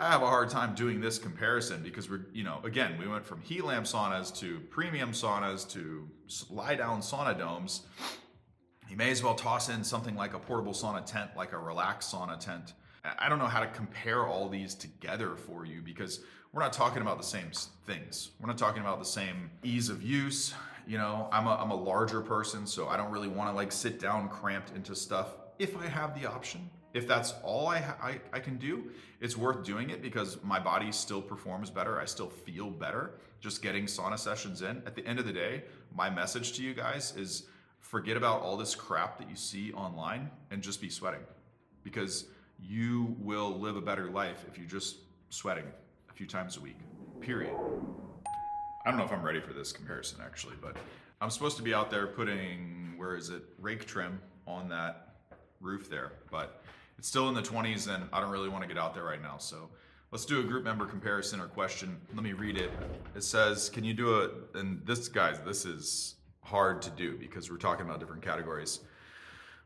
I have a hard time doing this comparison because again, we went from heat lamp saunas to premium saunas to lie down sauna domes. You may as well toss in something like a portable sauna tent, like a relaxed sauna tent. I don't know how to compare all these together for you because we're not talking about the same things. We're not talking about the same ease of use. I'm a larger person, so I don't really want to like sit down cramped into stuff. If I have the option, if that's all I can do, it's worth doing it because my body still performs better. I still feel better just getting sauna sessions in. At the end of the day, my message to you guys is forget about all this crap that you see online and just be sweating, because you will live a better life if you're just sweating a few times a week, period. I don't know if I'm ready for this comparison actually, but I'm supposed to be out there putting, rake trim on that roof there, but it's still in the 20s and I don't really want to get out there right now. So let's do a group member comparison or question. Let me read it. It says, can you do it? And this, guys, this is hard to do because we're talking about different categories.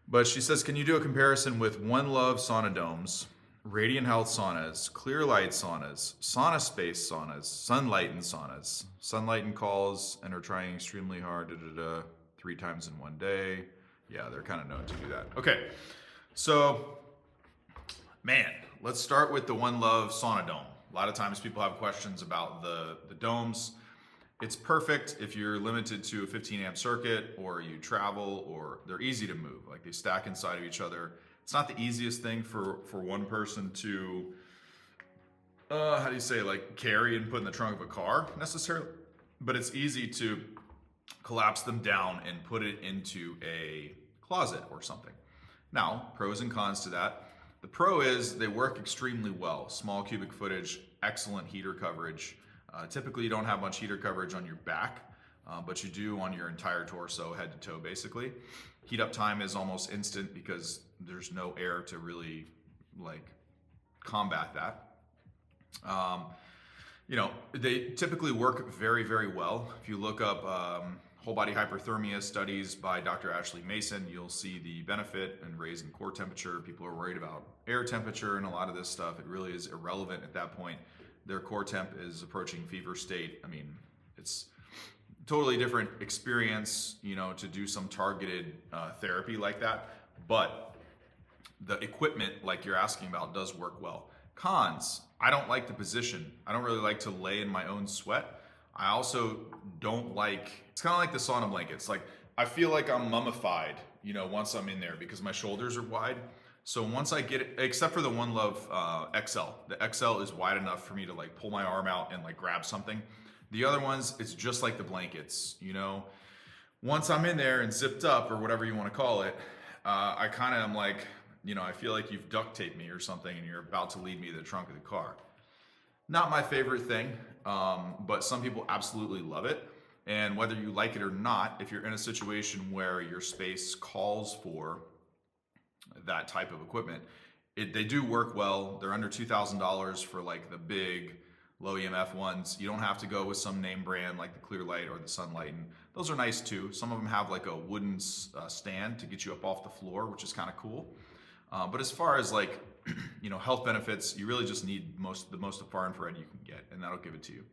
But she says, can you do a comparison with OneLove sauna domes, Radiant Health saunas, Clearlight saunas, SaunaSpace saunas, Sunlighten saunas? Sunlighten calls and are trying extremely hard, 3 times in one day. Yeah, they're kind of known to do that. Okay, so, man, let's start with the OneLove sauna dome. A lot of times people have questions about the domes. It's perfect if you're limited to a 15 amp circuit or you travel, or they're easy to move. Like they stack inside of each other. It's not the easiest thing for one person to, carry and put in the trunk of a car necessarily, but it's easy to collapse them down and put it into a closet or something. Now, pros and cons to that. The pro is they work extremely well. Small cubic footage, excellent heater coverage. Typically you don't have much heater coverage on your back, but you do on your entire torso, head to toe basically. Heat up time is almost instant because there's no air to really combat that. They typically work very, very well. If you look up whole body hyperthermia studies by Dr. Ashley Mason, you'll see the benefit in raising core temperature. People are worried about air temperature and a lot of this stuff. It really is irrelevant at that point. Their core temp is approaching fever state. I mean, it's totally different experience, to do some targeted therapy like that. But the equipment, like you're asking about, does work well. Cons, I don't like the position. I don't really like to lay in my own sweat. I also don't like, it's kind of like the sauna blankets. Like, I feel like I'm mummified, once I'm in there because my shoulders are wide. So once I get it, except for the OneLove XL, the XL is wide enough for me to pull my arm out and grab something. The other ones, it's just like the blankets, Once I'm in there and zipped up or whatever you want to call it, I kind of am I feel like you've duct taped me or something and you're about to lead me to the trunk of the car. Not my favorite thing, but some people absolutely love it. And whether you like it or not, if you're in a situation where your space calls for that type of equipment, they do work well. They're under $2,000 for the big low EMF ones. You don't have to go with some name brand like the Clearlight or the Sunlighten. Those are nice too. Some of them have a wooden stand to get you up off the floor, which is kind of cool. But as far as health benefits, you really just need the most far infrared you can get, and that'll give it to you.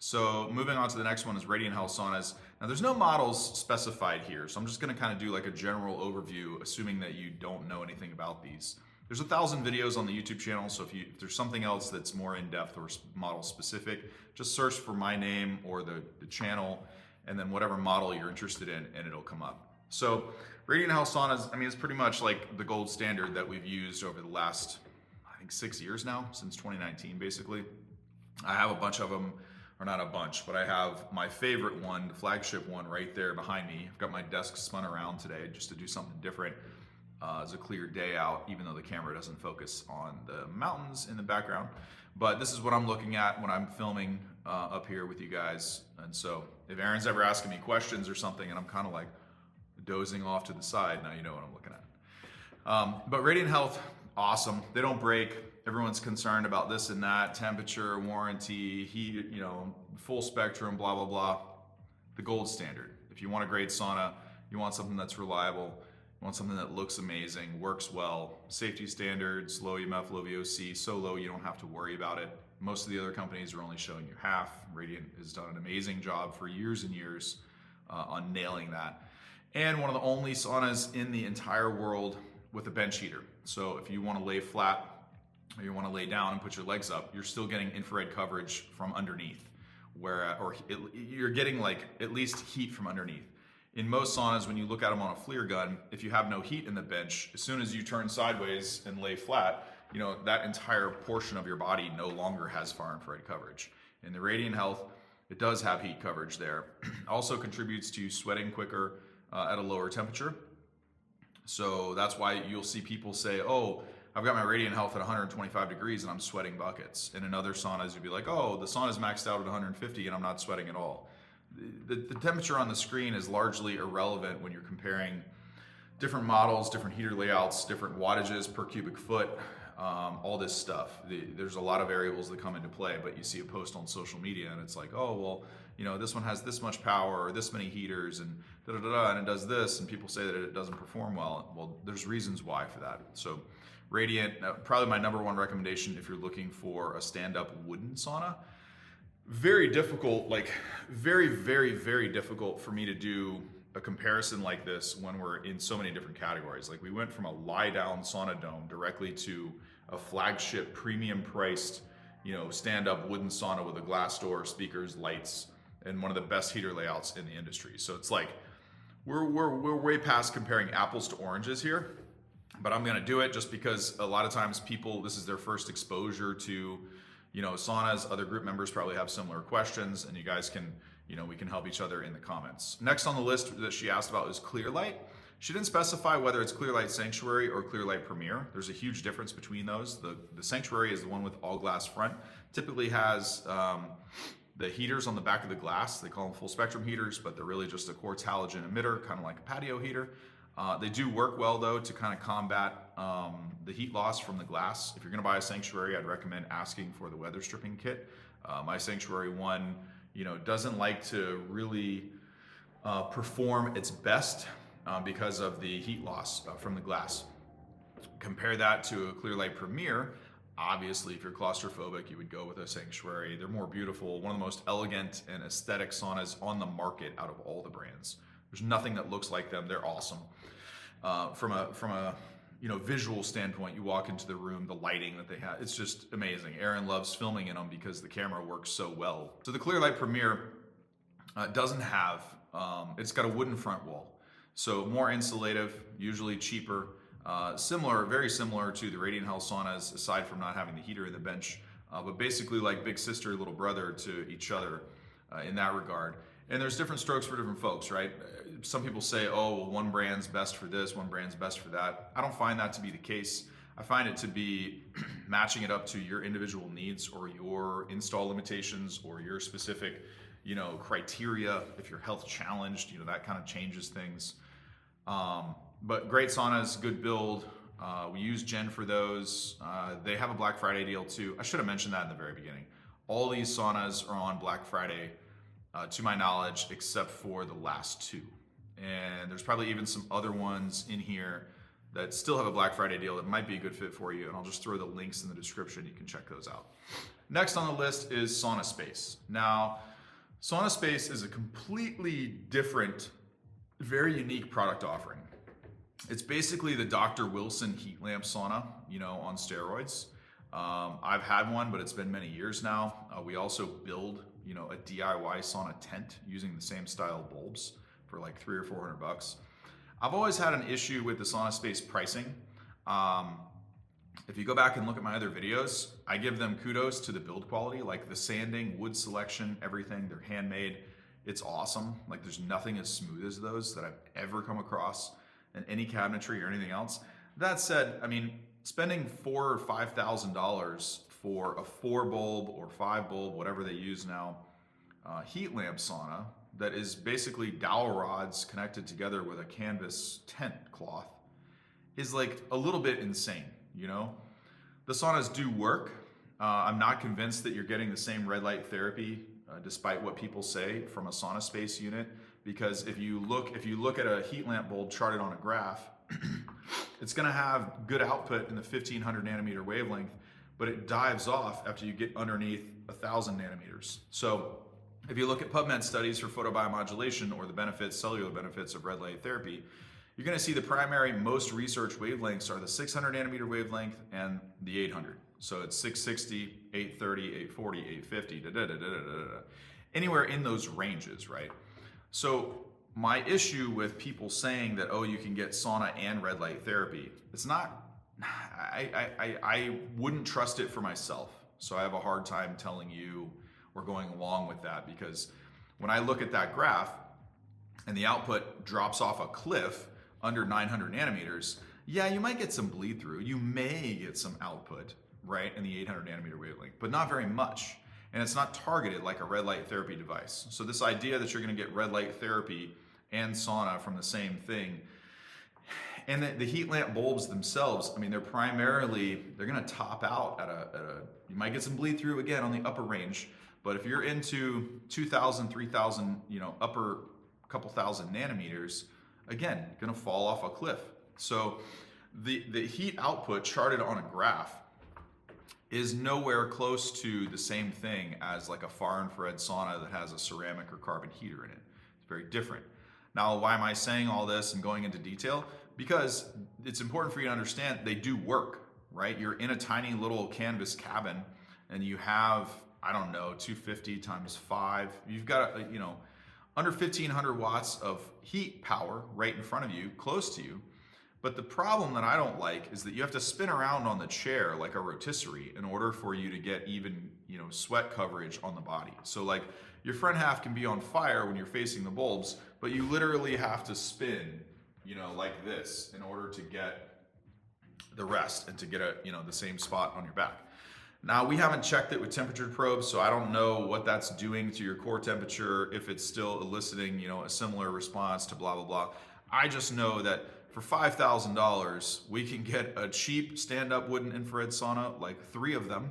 So moving on to the next one is Radiant Health saunas. Now there's no models specified here, so I'm just going to kind of do a general overview, assuming that you don't know anything about these. There's 1,000 videos on the YouTube channel, so if there's something else that's more in-depth or model specific, just search for my name or the channel, and then whatever model you're interested in, and it'll come up. So Radiant Health saunas, it's pretty much the gold standard that we've used over the last, 6 years now, since 2019, basically. I have a bunch of them. Or not a bunch, but I have my favorite one, the flagship one right there behind me. I've got my desk spun around today just to do something different. It's a clear day out, even though the camera doesn't focus on the mountains in the background. But this is what I'm looking at when I'm filming up here with you guys. And so if Aaron's ever asking me questions or something and I'm kind of dozing off to the side, now you know what I'm looking at. But Radiant Health, awesome. They don't break. Everyone's concerned about this and that, temperature, warranty, heat, full spectrum, blah, blah, blah. The gold standard. If you want a great sauna, you want something that's reliable, you You want something that looks amazing, works well, safety standards, low EMF, low VOC, so low you don't have to worry about it. Most of the other companies are only showing you half. Radiant has done an amazing job for years and years on nailing that. And one of the only saunas in the entire world with a bench heater. So if you want to lay flat or you want to lay down and put your legs up, you're still getting infrared coverage from underneath, you're getting like at least heat from underneath. In most saunas, when you look at them on a FLIR gun, if you have no heat in the bench, as soon as you turn sideways and lay flat, that entire portion of your body no longer has far infrared coverage. In the Radiant Health, it does have heat coverage there. Also contributes to sweating quicker at a lower temperature. So that's why you'll see people say, oh, I've got my Radiant Health at 125 degrees and I'm sweating buckets. And in other saunas, you'd be like, oh, the sauna's maxed out at 150 and I'm not sweating at all. The temperature on the screen is largely irrelevant when you're comparing different models, different heater layouts, different wattages per cubic foot, all this stuff. There's a lot of variables that come into play, but you see a post on social media and it's like, oh, well, this one has this much power or this many heaters and and it does this, and people say that it doesn't perform well. Well, there's reasons why for that. So Radiant, probably my number one recommendation if you're looking for a stand-up wooden sauna. Very difficult, very, very, very difficult for me to do a comparison like this when we're in so many different categories. Like we went from a lie-down sauna dome directly to a flagship premium priced, stand-up wooden sauna with a glass door, speakers, lights, and one of the best heater layouts in the industry. So it's like we're way past comparing apples to oranges here, but I'm gonna do it just because a lot of times this is their first exposure to saunas. Other group members probably have similar questions, and you guys can, we can help each other in the comments. Next on the list that she asked about is Clearlight. She didn't specify whether it's Clearlight Sanctuary or Clearlight Premier. There's a huge difference between those. The Sanctuary is the one with all glass front. Typically has the heaters on the back of the glass. They call them full spectrum heaters, but they're really just a quartz halogen emitter, kind of like a patio heater. They do work well though to kind of combat the heat loss from the glass. If you're gonna buy a Sanctuary, I'd recommend asking for the weather stripping kit. My Sanctuary one, doesn't like to really perform its best because of the heat loss from the glass. Compare that to a Clearlight Premier. Obviously, if you're claustrophobic, you would go with a Sanctuary. They're more beautiful, one of the most elegant and aesthetic saunas on the market out of all the brands. There's nothing that looks like them. They're awesome. From a visual standpoint, you walk into the room, the lighting that they have, it's just amazing. Aaron loves filming in them because the camera works so well. So the Clearlight Premier doesn't have, it's got a wooden front wall. So more insulative, usually cheaper, very similar to the Radiant Health saunas, aside from not having the heater in the bench, but basically like big sister, little brother to each other in that regard. And there's different strokes for different folks, right? Some people say, oh, well, one brand's best for this, one brand's best for that. I don't find that to be the case. I find it to be matching it up to your individual needs or your install limitations or your specific, criteria. If you're health challenged, that kind of changes things. But great saunas, good build. We use Jen for those. They have a Black Friday deal too. I should have mentioned that in the very beginning. All these saunas are on Black Friday, to my knowledge, except for the last two. And there's probably even some other ones in here that still have a Black Friday deal that might be a good fit for you. And I'll just throw the links in the description. You can check those out. Next on the list is SaunaSpace. Now, SaunaSpace is a completely different, very unique product offering. It's basically the Dr. Wilson heat lamp sauna, on steroids. I've had one, but it's been many years now. We also build, a DIY sauna tent using the same style bulbs for like $300 or $400. I've always had an issue with the SaunaSpace pricing. If you go back and look at my other videos, I give them kudos to the build quality, like the sanding, wood selection, everything. They're handmade. It's awesome. Like there's nothing as smooth as those that I've ever come across in any cabinetry or anything else. That said, spending $4,000 or $5,000 for a 4 bulb or 5 bulb, whatever they use now, heat lamp sauna that is basically dowel rods connected together with a canvas tent cloth is like a little bit insane, The saunas do work. I'm not convinced that you're getting the same red light therapy, despite what people say, from a SaunaSpace unit, because if you look at a heat lamp bulb charted on a graph, It's going to have good output in the 1500 nanometer wavelength, but it dives off after you get underneath 1000 nanometers. So if you look at PubMed studies for photobiomodulation or the benefits, cellular benefits of red light therapy, you're going to see the primary most researched wavelengths are the 600 nanometer wavelength and the 800. So it's 660, 830, 840, 850, anywhere in those ranges, right? So my issue with people saying that, oh, you can get sauna and red light therapy, it's not, I wouldn't trust it for myself. So I have a hard time telling you or going along with that, because when I look at that graph and the output drops off a cliff under 900 nanometers, yeah, you might get some bleed through. You may get some output, right, in the 800 nanometer wavelength, but not very much. And it's not targeted like a red light therapy device. So this idea that you're going to get red light therapy and sauna from the same thing, and the heat lamp bulbs themselves, I mean, they're going to top out at a, you might get some bleed through again on the upper range, but if you're into 2,000, 3,000, upper couple thousand nanometers, again, going to fall off a cliff. So the heat output charted on a graph is nowhere close to the same thing as like a far infrared sauna that has a ceramic or carbon heater in it. It's very different. Now, why am I saying all this and going into detail? Because it's important for you to understand they do work, right? You're in a tiny little canvas cabin and you have, I don't know, 250 times 5. You've got, under 1,500 watts of heat power right in front of you, close to you. But the problem that I don't like is that you have to spin around on the chair like a rotisserie in order for you to get even, sweat coverage on the body. So like your front half can be on fire when you're facing the bulbs, but you literally have to spin, like this in order to get the rest and to get the same spot on your back. Now, we haven't checked it with temperature probes, so I don't know what that's doing to your core temperature, if it's still eliciting, a similar response to blah, blah, blah. I just know that for $5,000, we can get a cheap stand-up wooden infrared sauna, like 3 of them,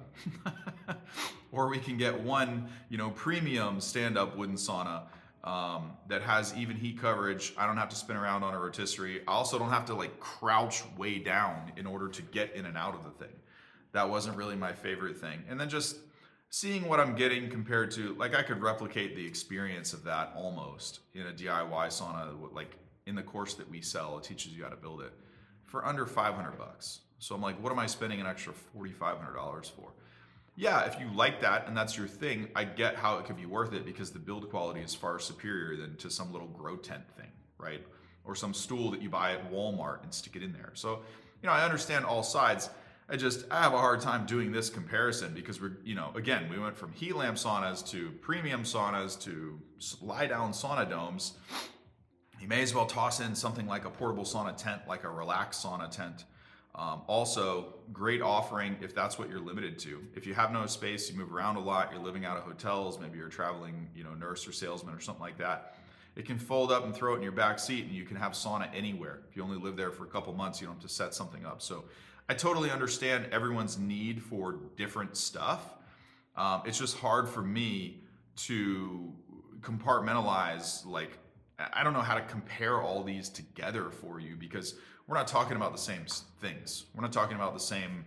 or we can get one, premium stand-up wooden sauna that has even heat coverage. I don't have to spin around on a rotisserie. I also don't have to like crouch way down in order to get in and out of the thing. That wasn't really my favorite thing. And then just seeing what I'm getting compared to, like, I could replicate the experience of that almost in a DIY sauna, like in the course that we sell, it teaches you how to build it for under $500. So I'm like, what am I spending an extra $4,500 for? Yeah, if you like that and that's your thing, I get how it could be worth it, because the build quality is far superior than to some little grow tent thing, right? Or some stool that you buy at Walmart and stick it in there. So, I understand all sides. I have a hard time doing this comparison because again, we went from heat lamp saunas to premium saunas to lie down sauna domes. You may as well toss in something like a portable sauna tent, like a relaxed sauna tent. Also, great offering if that's what you're limited to. If you have no space, you move around a lot, you're living out of hotels, maybe you're traveling, nurse or salesman or something like that. It can fold up and throw it in your back seat, and you can have sauna anywhere. If you only live there for a couple months, you don't have to set something up. So I totally understand everyone's need for different stuff. It's just hard for me to compartmentalize, like, I don't know how to compare all these together for you, because we're not talking about the same things. We're not talking about the same,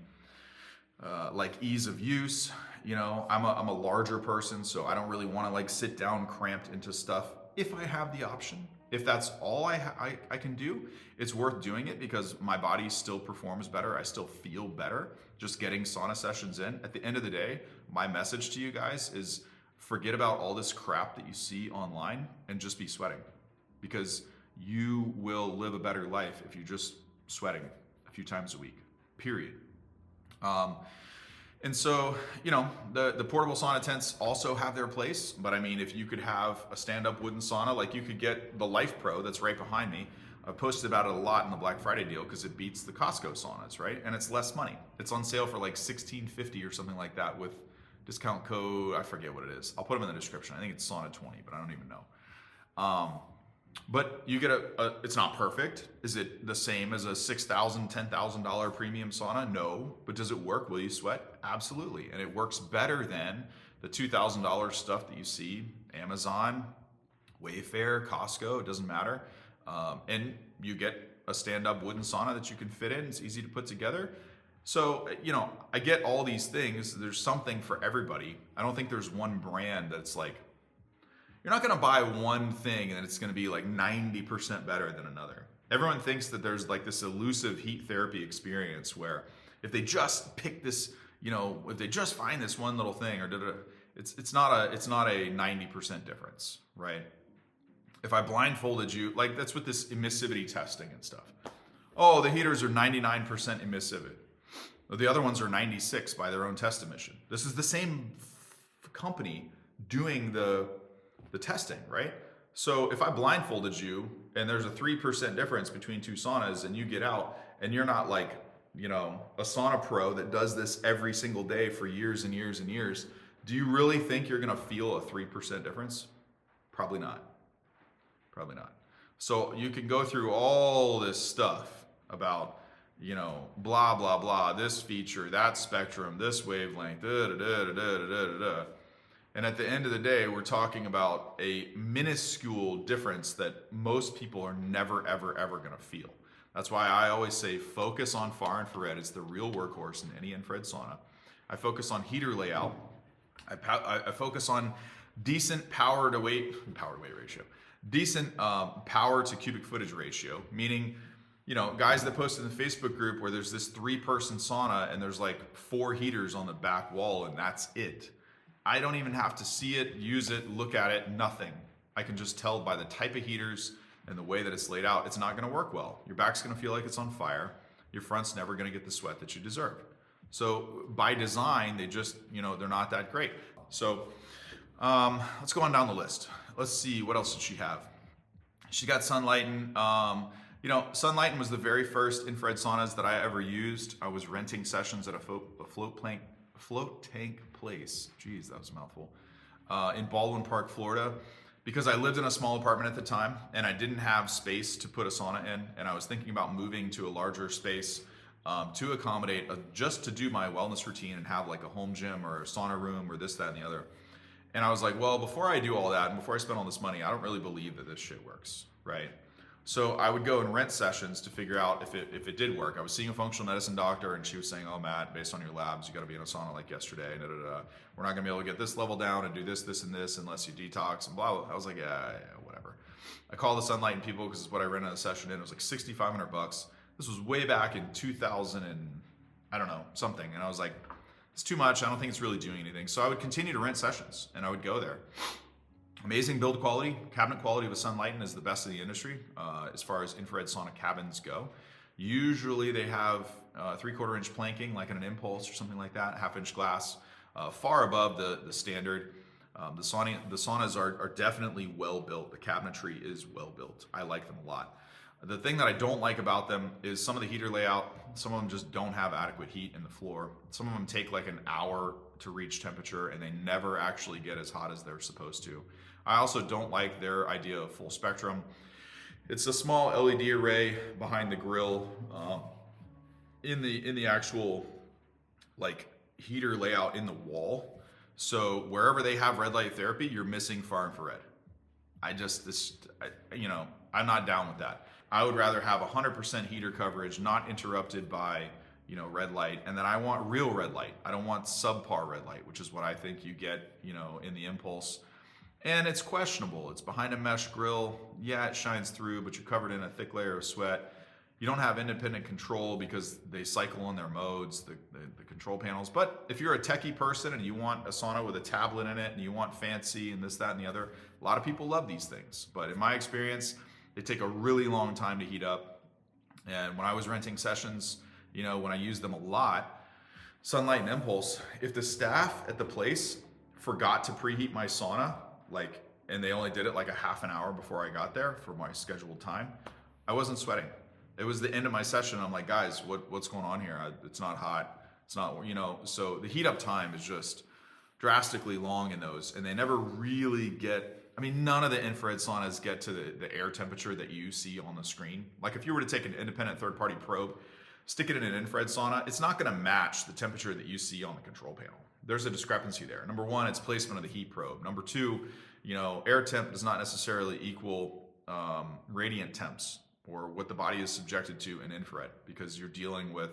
like, ease of use. I'm a larger person, so I don't really want to like sit down cramped into stuff. If I have the option, if that's all I can do, it's worth doing it because my body still performs better. I still feel better just getting sauna sessions in. At the end of the day, my message to you guys is forget about all this crap that you see online and just be sweating, because you will live a better life if you're just sweating a few times a week, period. And so, the portable sauna tents also have their place, but I mean, if you could have a stand-up wooden sauna, like you could get the LifePro that's right behind me. I posted about it a lot in the Black Friday deal because it beats the Costco saunas, right? And it's less money. It's on sale for like $16.50 or something like that with discount code. I forget what it is. I'll put them in the description. I think it's Sauna 20, but I don't even know. But you get it's not perfect. Is it the same as a $6,000, $10,000 premium sauna? No. But does it work? Will you sweat? Absolutely. And it works better than the $2,000 stuff that you see, Amazon, Wayfair, Costco, it doesn't matter. And you get a stand-up wooden sauna that you can fit in. It's easy to put together. So, I get all these things. There's something for everybody. I don't think there's one brand that's like, you're not going to buy one thing and it's going to be like 90% better than another. Everyone thinks that there's like this elusive heat therapy experience where if they just pick this, if they just find this one little thing or it's not a 90% difference, right? If I blindfolded you, like that's with this emissivity testing and stuff. Oh, the heaters are 99% emissivity. The other ones are 96 by their own test emission. This is the same company doing the testing, right? So if I blindfolded you and there's a 3% difference between two saunas and you get out and you're not like, a sauna pro that does this every single day for years and years and years, do you really think you're going to feel a 3% difference? Probably not. Probably not. So you can go through all this stuff about, blah, blah, blah, this feature, that spectrum, this wavelength, da, da, da, da, da, da, da, da. And at the end of the day, we're talking about a minuscule difference that most people are never, ever, ever going to feel. That's why I always say focus on far infrared. It's the real workhorse in any infrared sauna. I focus on heater layout. I focus on decent power to weight ratio. Decent power to cubic footage ratio, meaning, guys that post in the Facebook group where there's this 3-person sauna and there's like 4 heaters on the back wall and that's it. I don't even have to see it, use it, look at it, nothing. I can just tell by the type of heaters and the way that it's laid out, it's not going to work well. Your back's going to feel like it's on fire. Your front's never going to get the sweat that you deserve. So by design, they just, they're not that great. So let's go on down the list. Let's see, what else did she have? She got Sunlighten. Sunlighten was the very first infrared saunas that I ever used. I was renting sessions at a float tank place. Jeez, that was a mouthful. In Baldwin Park, Florida, because I lived in a small apartment at the time and I didn't have space to put a sauna in, and I was thinking about moving to a larger space to accommodate, just to do my wellness routine and have like a home gym or a sauna room or this, that, and the other. And I was like, well, before I do all that and before I spend all this money, I don't really believe that this shit works, right? So I would go and rent sessions to figure out if it did work. I was seeing a functional medicine doctor and she was saying, oh, Matt, based on your labs, you got to be in a sauna like yesterday. Da, da, da. We're not going to be able to get this level down and do this, this, and this unless you detox and blah, blah. I was like, yeah, whatever. I called the Sunlighten people because it's what I rented a session in. It was like $6,500. This was way back in 2000 and I don't know, something. And I was like, it's too much. I don't think it's really doing anything. So I would continue to rent sessions and I would go there. Amazing build quality. Cabinet quality of a Sunlighten is the best in the industry as far as infrared sauna cabins go. Usually they have 3/4 inch planking like in an Impulse or something like that, 1/2 inch glass, far above the standard. The saunas are definitely well built. The cabinetry is well built. I like them a lot. The thing that I don't like about them is some of the heater layout. Some of them just don't have adequate heat in the floor. Some of them take like an hour to reach temperature and they never actually get as hot as they're supposed to. I also don't like their idea of full spectrum. It's a small LED array behind the grill in the actual like heater layout in the wall. So wherever they have red light therapy, you're missing far infrared. I'm not down with that. I would rather have 100% heater coverage, not interrupted by, red light. And then I want real red light. I don't want subpar red light, which is what I think you get, in the Impulse. And it's questionable. It's behind a mesh grill. Yeah, it shines through, but you're covered in a thick layer of sweat. You don't have independent control because they cycle on their modes, the control panels. But if you're a techie person and you want a sauna with a tablet in it and you want fancy and this, that, and the other, a lot of people love these things. But in my experience, they take a really long time to heat up. And when I was renting sessions, when I used them a lot, Sunlighten Impulse, if the staff at the place forgot to preheat my sauna, and they only did it like a half an hour before I got there for my scheduled time, I wasn't sweating. It was the end of my session. I'm like, guys, what's going on here? It's not hot. It's not, so the heat up time is just drastically long in those. And they never really none of the infrared saunas get to the air temperature that you see on the screen. Like if you were to take an independent third-party probe, stick it in an infrared sauna, it's not going to match the temperature that you see on the control panel. There's a discrepancy there. Number one, it's placement of the heat probe. Number two, air temp does not necessarily equal radiant temps. or what the body is subjected to in infrared, because you're dealing with,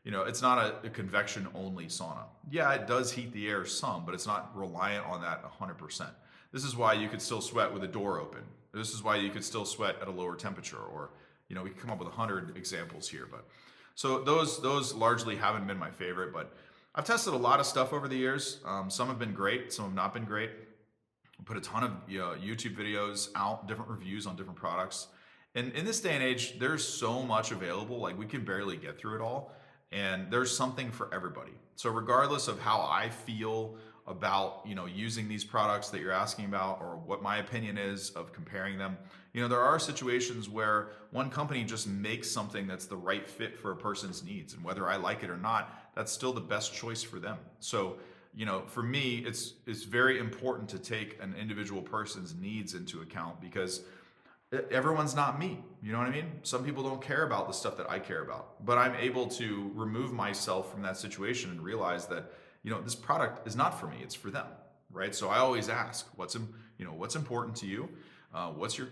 it's not a convection only sauna. Yeah, it does heat the air some, but it's not reliant on that 100%. This is why you could still sweat with a door open. This is why you could still sweat at a lower temperature, or, we can come up with 100 examples here. But so those largely haven't been my favorite, but I've tested a lot of stuff over the years. Some have been great, some have not been great. I put a ton of YouTube videos out, different reviews on different products. And in this day and age, there's so much available, like we can barely get through it all. And there's something for everybody. So regardless of how I feel about, using these products that you're asking about, or what my opinion is of comparing them, there are situations where one company just makes something that's the right fit for a person's needs. And whether I like it or not, that's still the best choice for them. So, for me, it's very important to take an individual person's needs into account, because everyone's not me. You know what I mean? Some people don't care about the stuff that I care about, but I'm able to remove myself from that situation and realize that, this product is not for me, it's for them, right? So I always ask, what's important to you? What's your,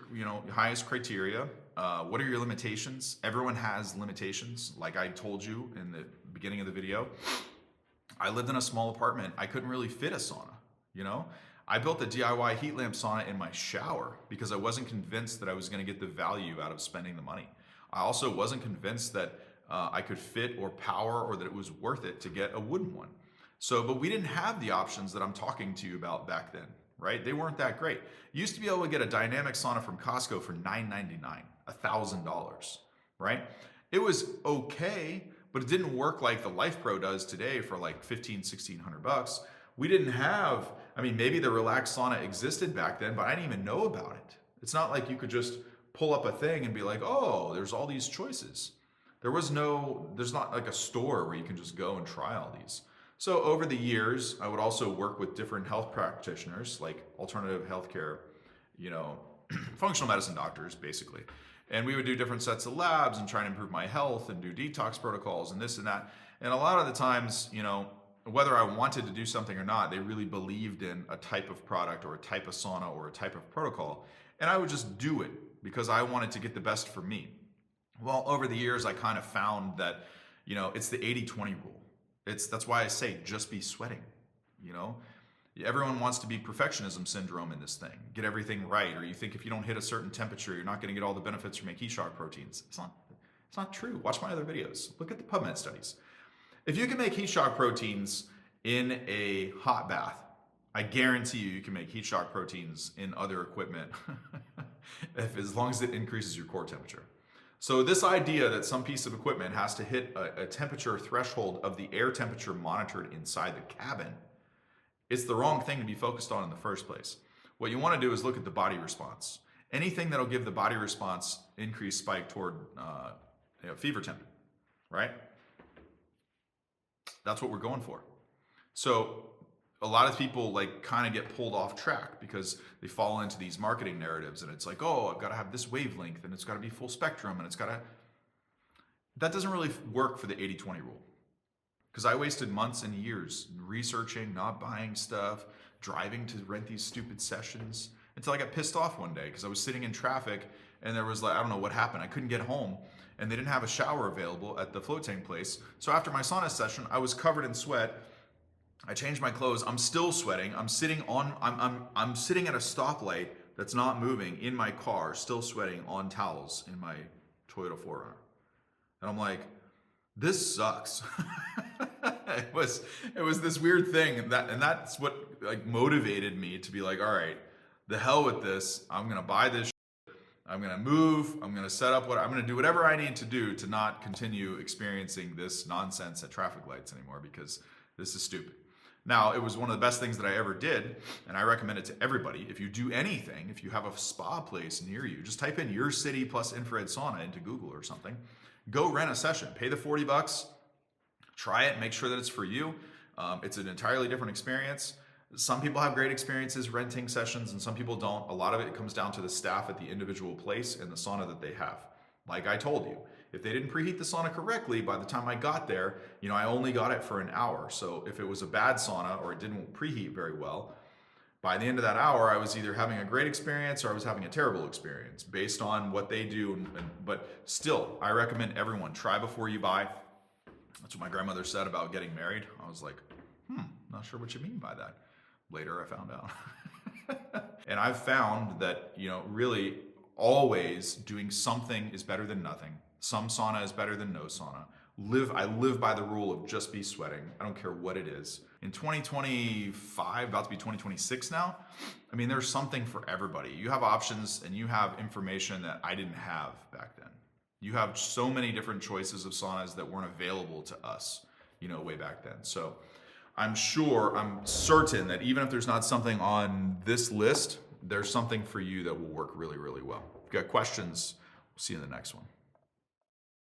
highest criteria? What are your limitations? Everyone has limitations. Like I told you in the beginning of the video, I lived in a small apartment. I couldn't really fit a sauna, I built a DIY heat lamp sauna in my shower because I wasn't convinced that I was going to get the value out of spending the money. I also wasn't convinced that I could fit or power, or that it was worth it to get a wooden one. But we didn't have the options that I'm talking to you about back then, right? They weren't that great. You used to be able to get a dynamic sauna from Costco for $9.99, $1,000, right? It was okay, but it didn't work like the LifePro does today for like $1,500-$1,600. We didn't have, maybe the relaxed sauna existed back then, but I didn't even know about it. It's not like you could just pull up a thing and be like, oh, there's all these choices. There's not like a store where you can just go and try all these. So over the years, I would also work with different health practitioners, like alternative healthcare, functional medicine doctors, basically. And we would do different sets of labs and try and improve my health and do detox protocols and this and that. And a lot of the times, whether I wanted to do something or not, they really believed in a type of product or a type of sauna or a type of protocol. And I would just do it because I wanted to get the best for me. Well, over the years, I kind of found that, it's the 80-20 rule. That's why I say just be sweating, Everyone wants to be perfectionism syndrome in this thing. Get everything right. Or you think if you don't hit a certain temperature, you're not going to get all the benefits from heat shock proteins. It's not true. Watch my other videos. Look at the PubMed studies. If you can make heat shock proteins in a hot bath, I guarantee you can make heat shock proteins in other equipment as long as it increases your core temperature. So this idea that some piece of equipment has to hit a temperature threshold of the air temperature monitored inside the cabin, it's the wrong thing to be focused on in the first place. What you want to do is look at the body response. Anything that'll give the body response increased spike toward fever temp, right? That's what we're going for. So a lot of people kind of get pulled off track because they fall into these marketing narratives, and it's like, oh, I've got to have this wavelength and it's got to be full spectrum and that doesn't really work for the 80-20 rule. Because I wasted months and years researching, not buying stuff, driving to rent these stupid sessions until I got pissed off one day because I was sitting in traffic and there was I don't know what happened. I couldn't get home and they didn't have a shower available at the float tank place. So after my sauna session, I was covered in sweat. I changed my clothes. I'm still sweating. I'm sitting at a stoplight that's not moving in my car, still sweating on towels in my Toyota 4Runner. And I'm like, this sucks. It was this weird thing, and that's what motivated me to be like, all right, the hell with this. I'm gonna buy this. I'm gonna move. I'm gonna set up I'm gonna do whatever I need to do to not continue experiencing this nonsense at traffic lights anymore, because this is stupid. Now, it was one of the best things that I ever did, and I recommend it to everybody. If you do anything, if you have a spa place near you, just type in your city plus infrared sauna into Google or something. Go rent a session. Pay the $40. Try it. Make sure that it's for you. It's an entirely different experience. Some people have great experiences renting sessions and some people don't. A lot of it comes down to the staff at the individual place and the sauna that they have. Like I told you, if they didn't preheat the sauna correctly, by the time I got there, I only got it for an hour. So if it was a bad sauna or it didn't preheat very well, By the end of that hour, I was either having a great experience or I was having a terrible experience based on what they do. But still, I recommend everyone try before you buy. That's what my grandmother said about getting married. I was like, not sure what you mean by that. Later, I found out. And I've found that, really always doing something is better than nothing. Some sauna is better than no sauna. I live by the rule of just be sweating. I don't care what it is. In 2025, about to be 2026 now, there's something for everybody. You have options and you have information that I didn't have back then. You have so many different choices of saunas that weren't available to us, way back then. So I'm certain that even if there's not something on this list, there's something for you that will work really, really well. If you've got questions, we'll see you in the next one.